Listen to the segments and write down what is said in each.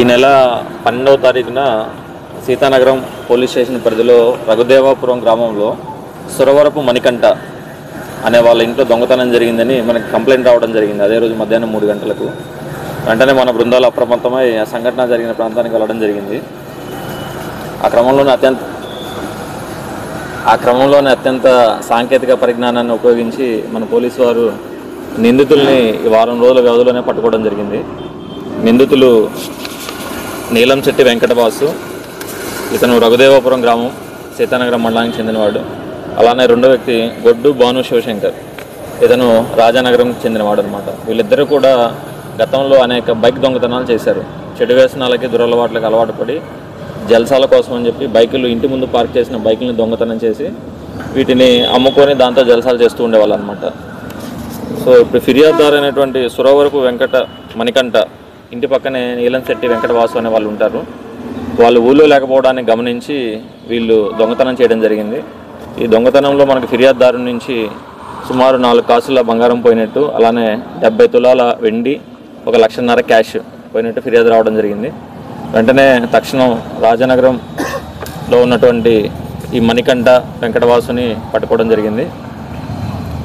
ఈ నెల 12వ తారీఖున సీతానగరం పోలీస్ స్టేషన్ పరిధిలో రఘుదేవాపురం గ్రామంలో సురవరపు మణికంఠ అనే వాళ్ళ ఇంట్లో దొంగతనం జరిగిందని మనకి కంప్లైంట్ రావడం జరిగింది. అదే రోజు మధ్యాహ్నం 3 గంటలకు వెంటనే మన బృందాలు అప్రమత్తమై ఆ సంఘటన జరిగిన ప్రాంతానికి వెళ్ళడం జరిగింది. ఆ క్రమంలోనే అత్యంత సాంకేతిక పరిజ్ఞానాన్ని ఉపయోగించి మన పోలీసు వారు నిందితుల్ని ఈ వారం రోజుల వ్యవధిలోనే పట్టుకోవడం జరిగింది. నిందితులు నీలంశెట్టి వెంకటబాసు, ఇతను రఘుదేవాపురం గ్రామం సీతానగరం మండలానికి చెందినవాడు. అలానే రెండో వ్యక్తి గొడ్డు భాను శివశంకర్, ఇతను రాజానగరంకి చెందినవాడు అనమాట. వీళ్ళిద్దరూ కూడా గతంలో అనేక బైక్ దొంగతనాలు చేశారు. చెడు వ్యసనాలకి దురలవాట్లకు అలవాటు పడి జల్సాల కోసం అని చెప్పి బైకులు ఇంటి ముందు పార్క్ చేసిన బైకులను దొంగతనం చేసి వీటిని అమ్ముకొని దాంతో జల్సాలు చేస్తూ ఉండేవాళ్ళు అనమాట. సో ఇప్పుడు ఫిర్యాదుదారు అయినటువంటి సురవరపు మణికంఠ ఇంటి పక్కనే నీలంశెట్టి వెంకటవాసు అనే వాళ్ళు ఉంటారు. వాళ్ళు ఊళ్ళో లేకపోవడాన్ని గమనించి వీళ్ళు దొంగతనం చేయడం జరిగింది. ఈ దొంగతనంలో మనకు ఫిర్యాదుదారు నుంచి సుమారు 4 కాసుల బంగారం పోయినట్టు, అలానే 70 తులాల వెండి, 1,50,000 క్యాష్ పోయినట్టు ఫిర్యాదు రావడం జరిగింది. వెంటనే తక్షణం రాజానగరంలో ఉన్నటువంటి ఈ మణికంఠ వెంకటవాసుని పట్టుకోవడం జరిగింది.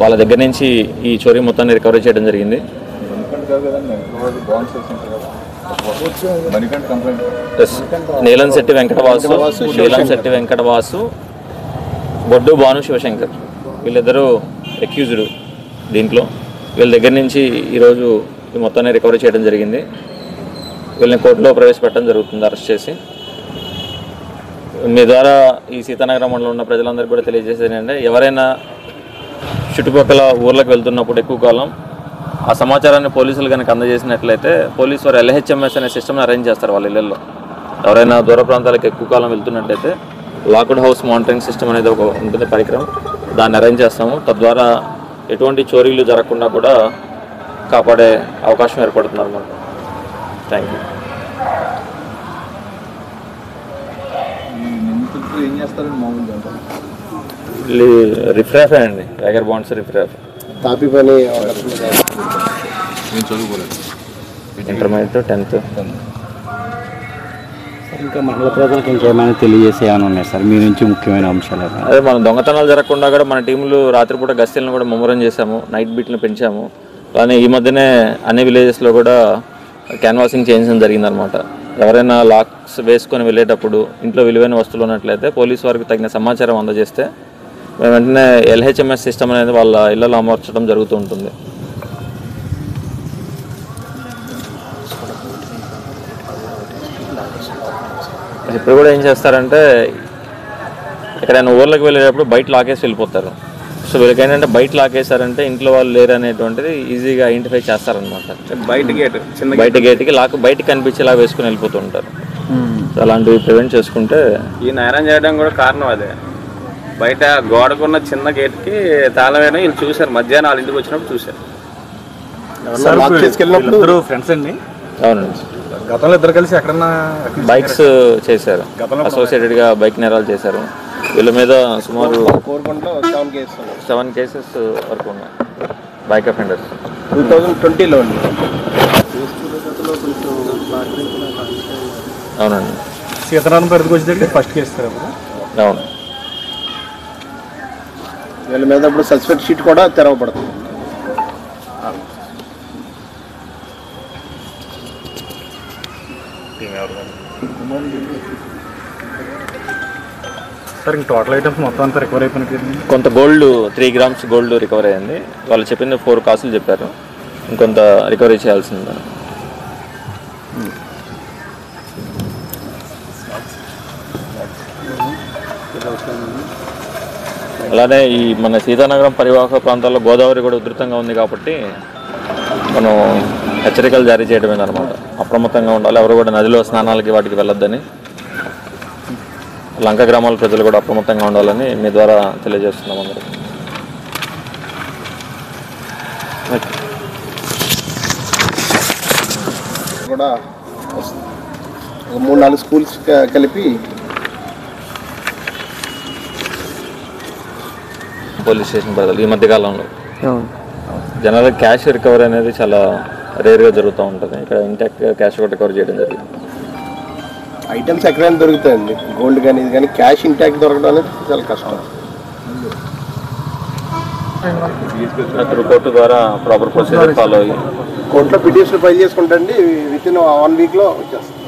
వాళ్ళ దగ్గర నుంచి ఈ చోరీ మొత్తాన్ని రికవరీ చేయడం జరిగింది. నీలంశెట్టి వెంకటవాసు, బొడ్డు భాను శివశంకర్, వీళ్ళిద్దరూ అక్యూజ్డ్. దీంట్లో వీళ్ళ దగ్గర నుంచి ఈరోజు ఈ మొత్తాన్ని రికవరీ చేయడం జరిగింది. వీళ్ళని కోర్టులో ప్రవేశపెట్టడం జరుగుతుంది అరెస్ట్ చేసి. మీ ద్వారా ఈ సీతానగరం మండలంలో ఉన్న ప్రజలందరికీ కూడా తెలియజేసేది ఏంటంటే, ఎవరైనా చుట్టుపక్కల ఊర్లకు వెళ్తున్నప్పుడు ఎక్కువ కాలం ఆ సమాచారాన్ని పోలీసులు కనుక అందజేసినట్లయితే పోలీసు వారు LHMS అనే సిస్టమ్ని అరేంజ్ చేస్తారు వాళ్ళ ఇళ్లలో. ఎవరైనా దూర ప్రాంతాలకు ఎక్కువ కాలం వెళ్తున్నట్లయితే లాక్డ్ హౌస్ మానిటరింగ్ సిస్టమ్ అనేది ఒక ఉంటుంది పరికరం, దాన్ని అరేంజ్ చేస్తాము. తద్వారా ఎటువంటి చోరీలు జరగకుండా కూడా కాపాడే అవకాశం ఏర్పడుతుంది అన్నమాట. Thank you. రిఫ్రాఫే అండి, టైగర్ బాండ్స్ రిఫ్రాఫ్. కాపీ పని ఇంటర్మీడియట్ 10th. ఇంకా మహిళా ప్రజలకు ఇంకేమైనా తెలియజేసేమైనా ఉన్నాయి సార్ మీ నుంచి ముఖ్యమైన అంశాలు? అదే మన దొంగతనాలు జరగకుండా కూడా మన టీంలు రాత్రిపూట గస్తీలను కూడా ముమ్మరం చేశాము, నైట్ బీట్లను పెంచాము. అలానే ఈ మధ్యనే అన్ని విలేజెస్లో కూడా క్యాన్వాసింగ్ చేయించడం జరిగిందనమాట. ఎవరైనా లాక్స్ వేసుకొని వెళ్ళేటప్పుడు ఇంట్లో విలువైన వస్తువులు ఉన్నట్లయితే పోలీసు వారికి తగిన సమాచారం అందజేస్తే మేము వెంటనే LHMS సిస్టమ్ అనేది వాళ్ళ ఇళ్లలో అమర్చడం జరుగుతూ ఉంటుంది. ఇప్పుడు కూడా ఏం చేస్తారంటే, ఎక్కడైనా ఊర్లోకి వెళ్ళేటప్పుడు బయట లాకేసి వెళ్ళిపోతారు. సో వీళ్ళకి ఏంటంటే బయట లాకేసారంటే ఇంట్లో వాళ్ళు లేరు అనేటువంటిది ఈజీగా ఐడెంటిఫై చేస్తారనమాట. బయట గేట్కి లాక్ బయటకు కనిపించేలా వేసుకుని వెళ్ళిపోతూ ఉంటారు. అలాంటివి ప్రివెంట్ చేసుకుంటే ఈ నేరం చేయడం కూడా కారణం అదే. బయట గోడకున్న చిన్న గేట్కి తాళం వేయడం వీళ్ళు చూశారు. మధ్యాహ్నం వాళ్ళ ఇంటికి వచ్చినప్పుడు చూశారు. ఫ్రెండ్స్ అండి? అవునండి, గతంలో ఇద్దరు కలిసి ఎక్కడన్నా బైక్స్ చేశారు, అసోసియేటెడ్గా బైక్ నేరాలు చేశారు. వీళ్ళ మీద సుమారు 7 కేసెస్ వరకు ఉన్నాయి బైక్ అఫెండర్స్. 2020లో అవునండి, సీతారాం పరిధికి వచ్చేటప్పుడు ఫస్ట్ కేసు. అవును, వీళ్ళ మీద ఇప్పుడు సస్పెక్ట్ షీట్ కూడా తెరవబడుతుంది. సార్ ఇంక టోటల్ ఐటమ్స్ మొత్తం అంతా రికవర్ అయిపోయినట్టు. కొంత గోల్డ్ 3 grams గోల్డ్ రికవర్ అయ్యింది. వాళ్ళు చెప్పింది 4 కాసులు చెప్పారు, ఇంకొంత రికవరీ చేయాల్సింది. అలానే ఈ మన సీతానగరం పరివాహక ప్రాంతాల్లో గోదావరి కూడా ఉధృతంగా ఉంది కాబట్టి మనం హెచ్చరికలు జారీ చేయడమేనమాట. అప్రమత్తంగా ఉండాలి, ఎవరు కూడా నదిలో స్నానాలకి వాటికి వెళ్ళొద్దని. లంక గ్రామాల ప్రజలు కూడా అప్రమత్తంగా ఉండాలని మీ ద్వారా తెలియజేస్తున్నాం అందరికీ. కూడా 3-4 స్కూల్స్ కలిపి పోలీస్ స్టేషన్ పరిధిలో ఈ మధ్యకాలంలో జనరల్గా క్యాష్ రికవరీ అనేది చాలా రేర్గా జరుగుతూ ఉంటుంది. ఇక్కడ ఇంటాక్ట్ క్యాష్ కూడా రికవర్ చేయడం జరిగింది. ఐటమ్స్ ఎక్కడైనా దొరుకుతాయండి, గోల్డ్ కానీ ఇది కానీ, క్యాష్ ఇంటాక్ట్ దొరకడం అనేది చాలా కష్టం. కోర్టు ద్వారా ప్రాపర్ ప్రొసీజర్ ఫాలో అయ్యి కోర్టులో పిటిషన్ ఫైల్ చేసుకుంటండి, విత్ ఇన్ 1 వీక్లో వచ్చేస్తుంది.